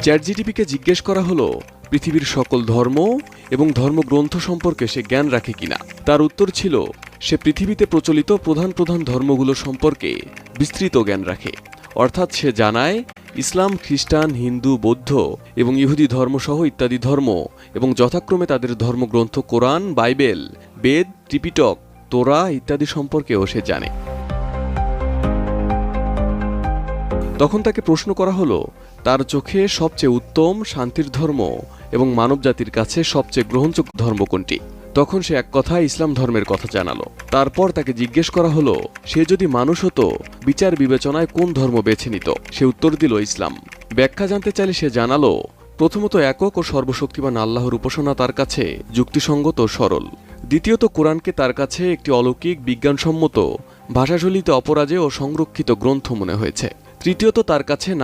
চ্যাটজিটিপিকে জিজ্ঞেস করা হলো পৃথিবীর সকল ধর্ম এবং ধর্মগ্রন্থ সম্পর্কে সে জ্ঞান রাখে কিনা। তার উত্তর ছিল সে পৃথিবীতে প্রচলিত প্রধান প্রধান ধর্মগুলো সম্পর্কে বিস্তৃত জ্ঞান রাখে। অর্থাৎ সে জানায় ইসলাম, খ্রিস্টান, হিন্দু, বৌদ্ধ এবং ইহুদি ধর্মসহ ইত্যাদি ধর্ম এবং যথাক্রমে তাদের ধর্মগ্রন্থ কোরআন, বাইবেল, বেদ, ত্রিপিটক, তোরা ইত্যাদি সম্পর্কেও সে জানে। তখন তাকে প্রশ্ন করা হলো তার চোখে সবচেয়ে উত্তম, শান্তির ধর্ম এবং মানবজাতির কাছে সবচেয়ে গ্রহণযোগ্য ধর্ম কোনটি। তখন সে এক কথায় ইসলাম ধর্মের কথা জানালো। তারপর তাকে জিজ্ঞেস করা হলো সে যদি মানুষ হতো বিচার বিবেচনায় কোন ধর্ম বেছে নিত। সে উত্তর দিল ইসলাম। ব্যাখ্যা জানতে চাইলে সে জানালো প্রথমত একক ও সর্বশক্তিমান আল্লাহর উপাসনা তার কাছে যুক্তিসঙ্গত ও সরল। দ্বিতীয়ত কোরআনকে তার কাছে একটি অলৌকিক, বিজ্ঞানসম্মত, ভাষাশৈলীতে অপরাজেয় ও সংরক্ষিত গ্রন্থ মনে হয়েছে। তৃতীয়ত তার কাছে